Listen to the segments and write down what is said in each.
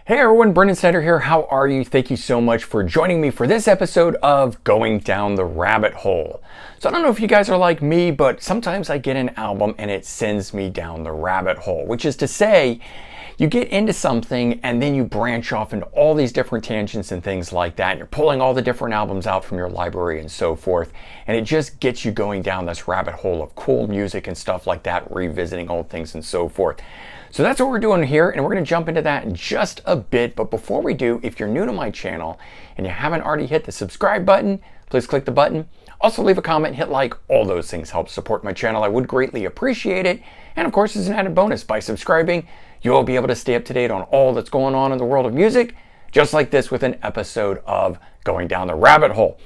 Hey everyone, Brendan Snyder here. How are you? Thank you so much for joining me for this episode of Going Down the Rabbit Hole. So I don't know if you guys are like me, but sometimes I get an album and it sends me down the rabbit hole, which is to say, you get into something and then you branch off into all these different tangents and things like that. And you're pulling all the different albums out from your library and so forth. And it just gets you going down this rabbit hole of cool music and stuff like that, revisiting old things and so forth. So that's what we're doing here, and we're going to jump into that in just a bit. But before we do, if you're new to my channel and you haven't already hit the subscribe button, please click the button. Also leave a comment, hit like. All those things help support my channel. I would greatly appreciate it. And of course, as an added bonus, by subscribing, you'll be able to stay up to date on all that's going on in the world of music, just like this with an episode of Going Down the Rabbit Hole.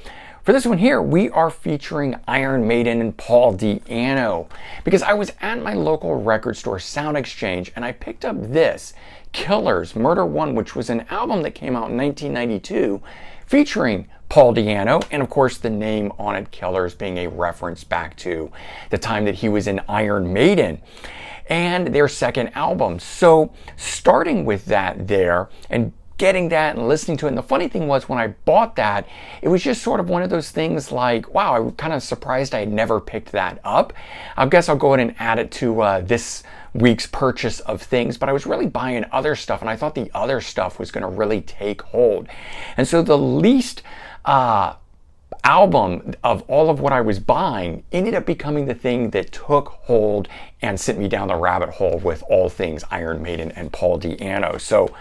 For this one here, we are featuring Iron Maiden and Paul Di'Anno, because I was at my local record store, Sound Exchange, and I picked up this, Killers, Murder One, which was an album that came out in 1992, featuring Paul Di'Anno, and of course the name on it, Killers, being a reference back to the time that he was in Iron Maiden and their second album. So starting with that there, and getting that and listening to it. And the funny thing was, when I bought that, it was just sort of one of those things like, wow, I'm kind of surprised I had never picked that up. I guess I'll go ahead and add it to this week's purchase of things, but I was really buying other stuff, and I thought the other stuff was going to really take hold. And so the least album of all of what I was buying ended up becoming the thing that took hold and sent me down the rabbit hole with all things Iron Maiden and Paul Di'Anno. So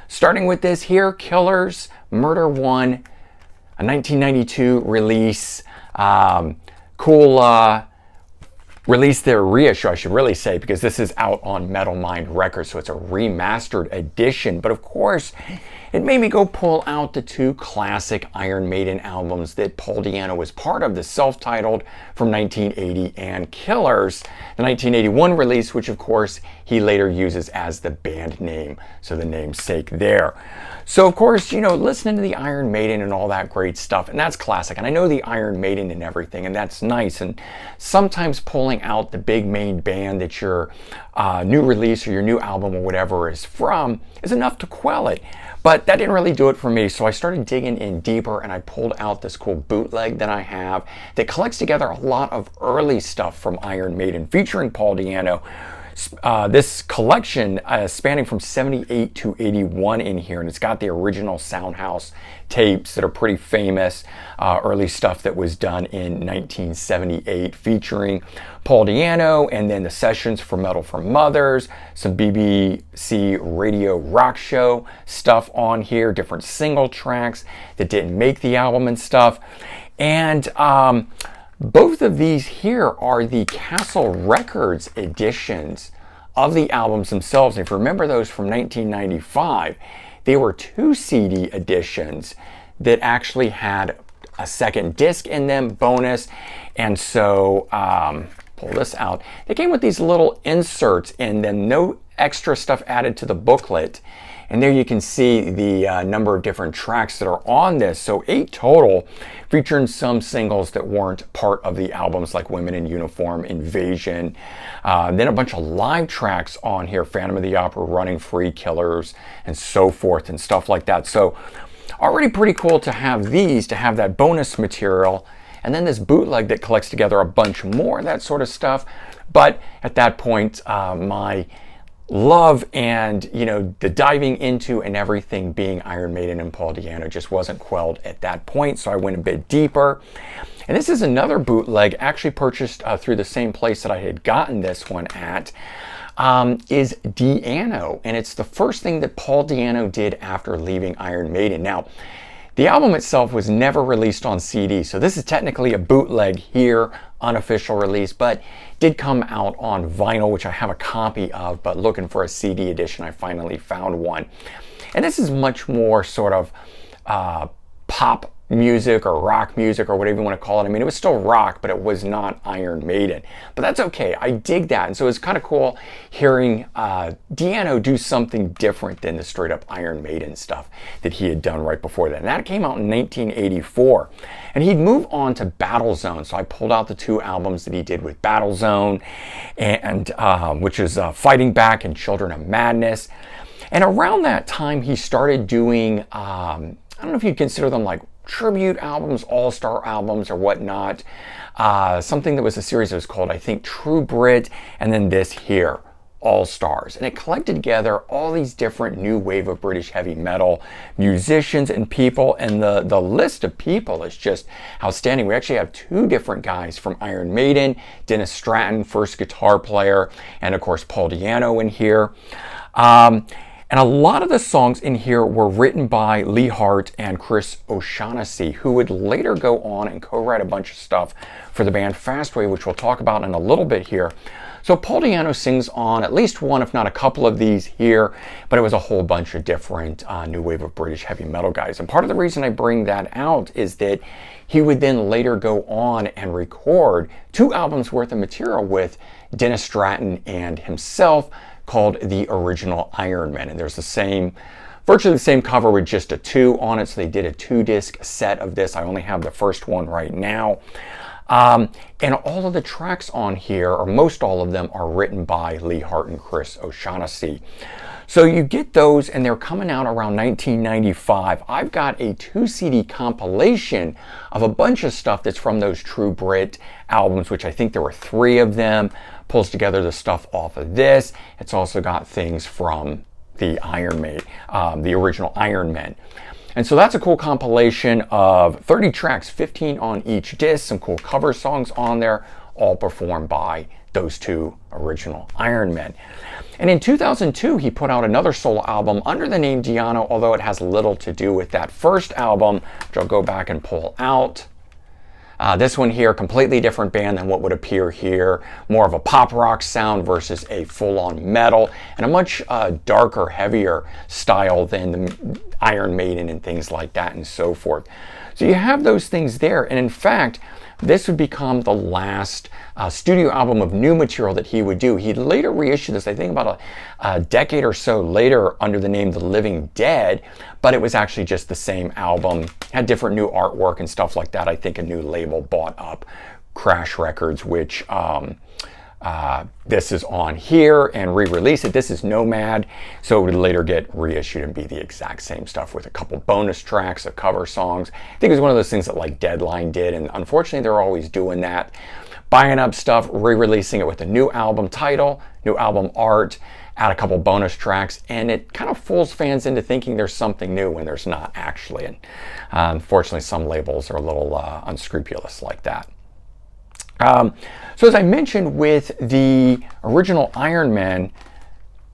starting with this here, Killers, Murder One, a 1992 release. Cool release there, reissue, I should really say, because this is out on Metal Mind Records, so it's a remastered edition. But of course, it made me go pull out the two classic Iron Maiden albums that Paul Di'Anno was part of, the self-titled from 1980 and Killers, the 1981 release, which of course he later uses as the band name, so the namesake there. So of course, you know, listening to the Iron Maiden and all that great stuff, and that's classic, and I know the Iron Maiden and everything, and that's nice, and sometimes pulling out the big main band that your new release or your new album or whatever is from is enough to quell it. But that didn't really do it for me, so I started digging in deeper, and I pulled out this cool bootleg that I have that collects together a lot of early stuff from Iron Maiden featuring Paul Di'Anno. This collection spanning from 78 to 81 in here, and it's got the original Soundhouse tapes that are pretty famous, early stuff that was done in 1978 featuring Paul Di'Anno, and then the sessions for Metal for Mothers, some BBC Radio Rock Show stuff on here, different single tracks that didn't make the album and stuff. And both of these here are the Castle Records editions of the albums themselves. And if you remember those from 1995, they were 2 CD editions that actually had a second disc in them, bonus. And so, pull this out. They came with these little inserts in them, no extra stuff added to the booklet. And there you can see the number of different tracks that are on this. So 8 total, featuring some singles that weren't part of the albums, like Women in Uniform, Invasion. Then a bunch of live tracks on here, Phantom of the Opera, Running Free, Killers, and so forth, and stuff like that. So already pretty cool to have these, to have that bonus material. And then this bootleg that collects together a bunch more of that sort of stuff. But at that point, my love and, you know, the diving into and everything being Iron Maiden and Paul Di'Anno just wasn't quelled at that point, so I went a bit deeper. And this is another bootleg, actually purchased through the same place that I had gotten this one at, is Di'Anno, and it's the first thing that Paul Di'Anno did after leaving Iron Maiden. Now, the album itself was never released on CD, so this is technically a bootleg here, unofficial release, but did come out on vinyl, which I have a copy of, but looking for a CD edition, I finally found one. And this is much more sort of pop music or rock music or whatever you want to call it. I mean, it was still rock, but it was not Iron Maiden. But that's okay. I dig that. And so it's kind of cool hearing Di'Anno do something different than the straight up Iron Maiden stuff that he had done right before that. And that came out in 1984. And he'd move on to Battlezone. So I pulled out the 2 albums that he did with Battlezone, and which is Fighting Back and Children of Madness. And around that time, he started doing, I don't know if you'd consider them like tribute albums, all-star albums or whatnot. Something that was a series that was called, I think, True Brit, and then this here, All Stars. And it collected together all these different new wave of British heavy metal musicians and people, and the list of people is just outstanding. We actually have two different guys from Iron Maiden, Dennis Stratton, first guitar player, and of course Paul Di'Anno in here. And a lot of the songs in here were written by Lee Hart and Chris O'Shaughnessy, who would later go on and co-write a bunch of stuff for the band Fastway, which we'll talk about in a little bit here. So Paul Di'Anno sings on at least one, if not a couple of these here, but it was a whole bunch of different new wave of British heavy metal guys. And part of the reason I bring that out is that he would then later go on and record 2 albums worth of material with Dennis Stratton and himself, called The Original Iron Men. And there's the same, virtually the same cover with just a 2 on it. So they did a 2-disc set of this. I only have the first one right now. And all of the tracks on here, or most all of them, are written by Lee Hart and Chris O'Shaughnessy. So you get those, and they're coming out around 1995. I've got a 2-CD compilation of a bunch of stuff that's from those True Brit albums, which I think there were 3 of them. Pulls together the stuff off of this. It's also got things from the the original Iron Men. And so that's a cool compilation of 30 tracks, 15 on each disc, some cool cover songs on there, all performed by those 2 original Iron Men. And in 2002, he put out another solo album under the name Di'Anno, although it has little to do with that first album, which I'll go back and pull out. This one here, completely different band than what would appear here. More of a pop rock sound versus a full-on metal, and a much darker, heavier style than the Iron Maiden and things like that and so forth. So you have those things there, and in fact, this would become the last studio album of new material that he would do. He'd later reissue this, I think about a decade or so later, under the name The Living Dead, but it was actually just the same album. Had different new artwork and stuff like that. I think a new label bought up Crash Records, which this is on here, and re-release it. This is Nomad, so it would later get reissued and be the exact same stuff with a couple bonus tracks of cover songs. I think it was one of those things that like Deadline did, and unfortunately they're always doing that. Buying up stuff, re-releasing it with a new album title, new album art, add a couple bonus tracks, and it kind of fools fans into thinking there's something new when there's not actually. And unfortunately, some labels are a little unscrupulous like that. So as I mentioned with the original Iron Man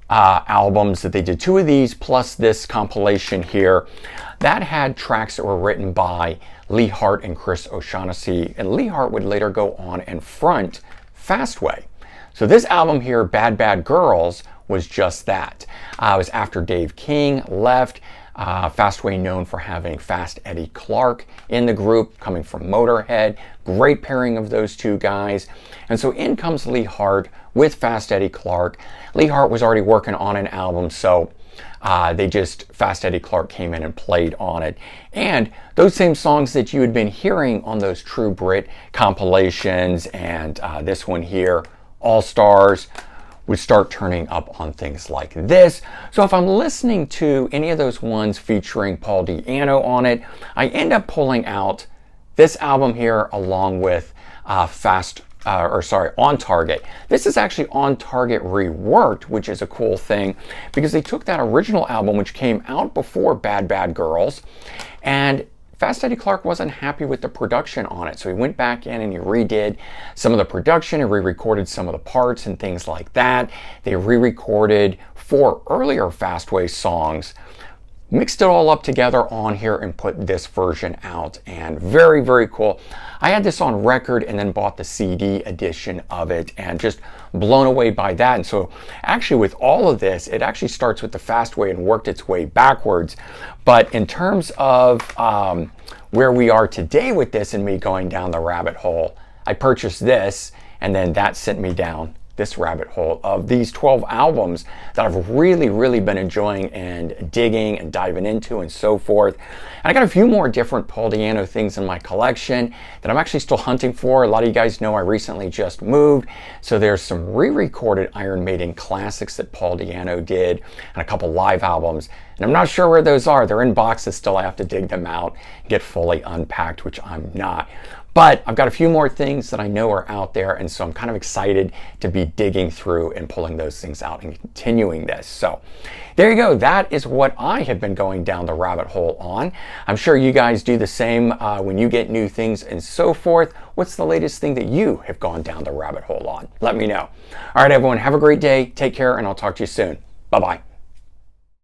albums that they did, 2 of these plus this compilation here, that had tracks that were written by Lee Hart and Chris O'Shaughnessy, and Lee Hart would later go on and front Fastway. So this album here, Bad Bad Girls, was just that. It was after Dave King left. Fastway known for having Fast Eddie Clarke in the group, coming from Motorhead. Great pairing of those 2 guys. And so in comes Lee Hart with Fast Eddie Clarke. Lee Hart was already working on an album, so Fast Eddie Clarke came in and played on it. And those same songs that you had been hearing on those True Brit compilations and this one here, All Stars, would start turning up on things like this. So if I'm listening to any of those ones featuring Paul Di'Anno on it, I end up pulling out this album here along with On Target. This is actually On Target reworked, which is a cool thing because they took that original album, which came out before Bad Bad Girls, and Fast Eddie Clarke wasn't happy with the production on it, so he went back in and he redid some of the production and re-recorded some of the parts and things like that. They re-recorded 4 earlier Fastway songs, mixed it all up together on here and put this version out, and very, very cool. I had this on record and then bought the CD edition of it and just blown away by that. And so actually with all of this, it actually starts with the Fastway and worked its way backwards. But in terms of where we are today with this and me going down the rabbit hole, I purchased this and then that sent me down this rabbit hole of these 12 albums that I've really been enjoying and digging and diving into and so forth. And I got a few more different Paul Di'Anno things in my collection that I'm actually still hunting for. A lot of you guys know I recently just moved, so there's some re-recorded Iron Maiden classics that Paul Di'Anno did and a couple live albums. And I'm not sure where those are. They're in boxes still. I have to dig them out and get fully unpacked, which I'm not. But I've got a few more things that I know are out there, and so I'm kind of excited to be digging through and pulling those things out and continuing this. So there you go. That is what I have been going down the rabbit hole on. I'm sure you guys do the same when you get new things and so forth. What's the latest thing that you have gone down the rabbit hole on? Let me know. All right, everyone, have a great day. Take care, and I'll talk to you soon. Bye-bye.